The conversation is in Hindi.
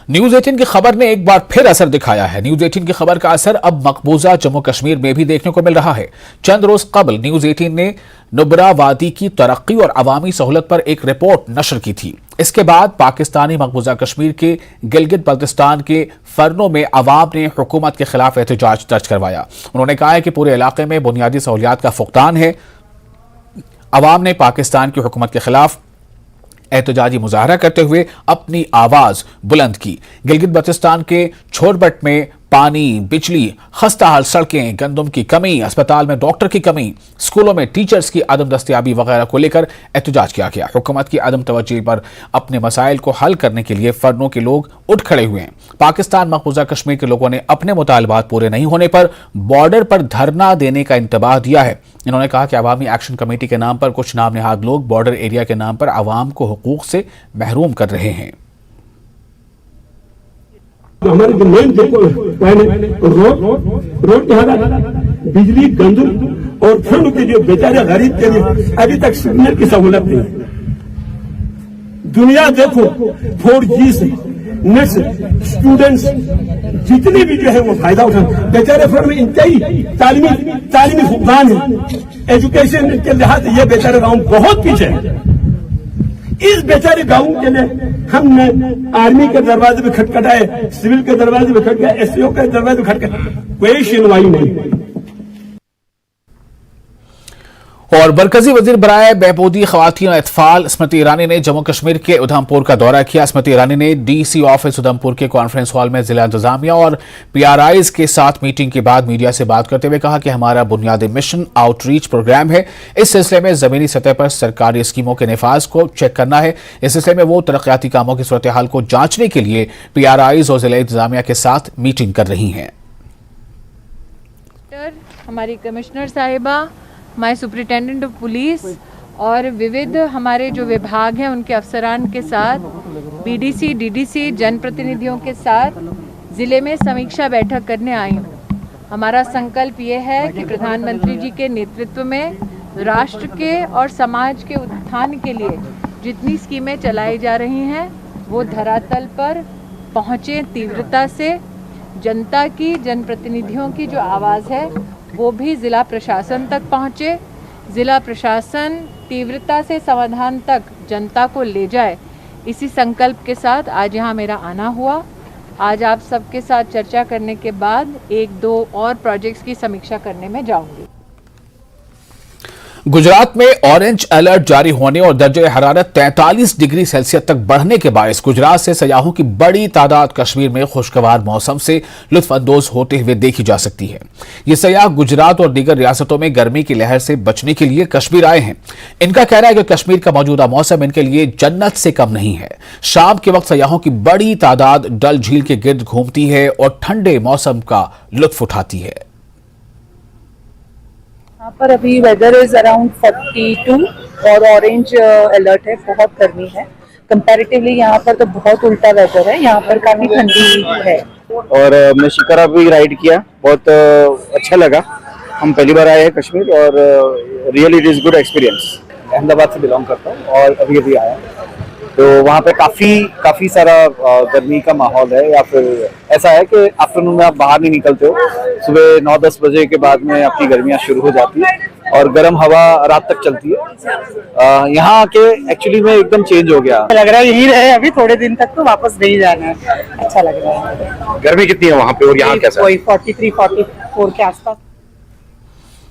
न्यूज 18 की खबर ने एक बार फिर असर दिखाया है। न्यूज 18 की खबर का असर अब मकबूजा जम्मू कश्मीर में भी देखने को मिल रहा है। चंद रोज कबल न्यूज 18 ने नुब्रा वादी की तरक्की और अवामी सहूलत पर एक रिपोर्ट नशर की थी। इसके बाद पाकिस्तानी मकबूजा कश्मीर के गिलगित बल्तिस्तान के फरनों में अवाम ने हुकूमत के खिलाफ एहतजाज दर्ज करवाया। उन्होंने कहा है कि पूरे इलाके में बुनियादी सहूलियात का फुकदान है। अवाम ने पाकिस्तान की हुकूमत के खिलाफ एहतजाजी मुजाहरा करते हुए अपनी आवाज बुलंद की। गिलगित बल्तिस्तान के छोरबट में पानी, बिजली, खस्ता हाल सड़कें, गंदम की कमी, अस्पताल में डॉक्टर की कमी, स्कूलों में टीचर्स की अदम दस्तयाबी वगैरह को लेकर एहतजाज किया गया। हुकूमत की अदम तवज्जो पर अपने मसाइल को हल करने के लिए फरनों के लोग उठ खड़े हुए हैं। पाकिस्तान मकबूजा कश्मीर के लोगों ने अपने मुतालबात पूरे नहीं होने पर बॉर्डर पर धरना देने का इंतबाह दिया है। इन्होंने कहा कि अवामी एक्शन कमेटी के नाम पर कुछ नाम निहाद लोग बॉर्डर एरिया के नाम पर अवाम को हुकूक से महरूम कर रहे हैं। हमारे जो मेन रोड के हालात, बिजली, गंदम और फंड के जो बेचारे गरीब के लिए अभी तक सिग्नल की सहूलत नहीं है। दुनिया देखो 4G से नेट स्टूडेंट्स जितने भी जो है वो फायदा उठा, बेचारे फंड में इंतहाई तालीमी फुकदान है। एजुकेशन के लिहाज से ये बेचारे गाँव बहुत पीछे है। इस बेचारे गांव के लिए हमने आर्मी के दरवाजे पे खटखटाए, सिविल के दरवाजे पे खटखटाए, SCO के दरवाजे पे खटखटाए, कोई सुनवाई नहीं। और मरकजी वजीर बराए बहबूदी खवातीन और अतफाल स्मृति ईरानी ने जम्मू कश्मीर के उधमपुर का दौरा किया। स्मृति ईरानी ने DC ऑफिस उधमपुर के कॉन्फ्रेंस हॉल में जिला इंतजामिया और PRIs के साथ मीटिंग के बाद मीडिया से बात करते हुए कहा कि हमारा बुनियादी मिशन आउटरीच प्रोग्राम है। इस सिलसिले में जमीनी सतह पर सरकारी स्कीमों के निफाज को चेक करना है। इस सिलसिले में वो तरक्याती कामों की सूरत हाल को जांचने के लिए PRIs और जिला इंतजामिया के साथ मीटिंग कर रही हैं। हमारी कमिश्नर साहिबा, हमारे सुपरिटेंडेंट ऑफ पुलिस और विविध हमारे जो विभाग हैं उनके अफसरान के साथ, BDC, DDC, जनप्रतिनिधियों के साथ ज़िले में समीक्षा बैठक करने आई हूँ। हमारा संकल्प ये है कि प्रधानमंत्री जी के नेतृत्व में राष्ट्र के और समाज के उत्थान के लिए जितनी स्कीमें चलाई जा रही हैं वो धरातल पर पहुँचे तीव्रता से। जनता की, जनप्रतिनिधियों की जो आवाज़ है वो भी ज़िला प्रशासन तक पहुँचे। ज़िला प्रशासन तीव्रता से समाधान तक जनता को ले जाए, इसी संकल्प के साथ आज यहाँ मेरा आना हुआ। आज आप सबके साथ चर्चा करने के बाद 1-2 और प्रोजेक्ट्स की समीक्षा करने में जाऊंगी। गुजरात में ऑरेंज अलर्ट जारी होने और दर्जे हरारत 43 डिग्री सेल्सियस तक बढ़ने के बायस गुजरात से सयाहों की बड़ी तादाद कश्मीर में खुशगवार मौसम से लुत्फअंदोज होते हुए देखी जा सकती है। ये सयाह गुजरात और दीगर रियासतों में गर्मी की लहर से बचने के लिए कश्मीर आए हैं। इनका कहना है कि कश्मीर का मौजूदा मौसम इनके लिए जन्नत से कम नहीं है। शाम के वक्त सयाहों की बड़ी तादाद डल झील के गिर्द घूमती है और ठंडे मौसम का लुत्फ उठाती है। यहाँ पर अभी वेदर इज अराउंड 42 और ऑरेंज अलर्ट है। बहुत गर्मी है कंपैरेटिवली, यहाँ पर तो बहुत उल्टा वेदर है। यहाँ पर काफी ठंडी है। और मैं शिकारा भी राइड किया, बहुत अच्छा लगा। हम पहली बार आए हैं कश्मीर और really it is good experience. Ahmedabad से बिलोंग करता हूँ और अभी आया, तो वहाँ पे काफी सारा गर्मी का माहौल है। या फिर ऐसा है कि आफ्टरनून में आप बाहर नहीं निकलते हो, सुबह 9-10 बजे के बाद में आपकी गर्मियाँ शुरू हो जाती है और गर्म हवा रात तक चलती है। यहाँ आके एक्चुअली में एकदम चेंज हो गया। लग रहा है यही रहे अभी थोड़े दिन तक, तो वापस नहीं जाना है। अच्छा लग रहा है। गर्मी कितनी है वहाँ पे और यहाँ कैसा? 43-44 के आसपास।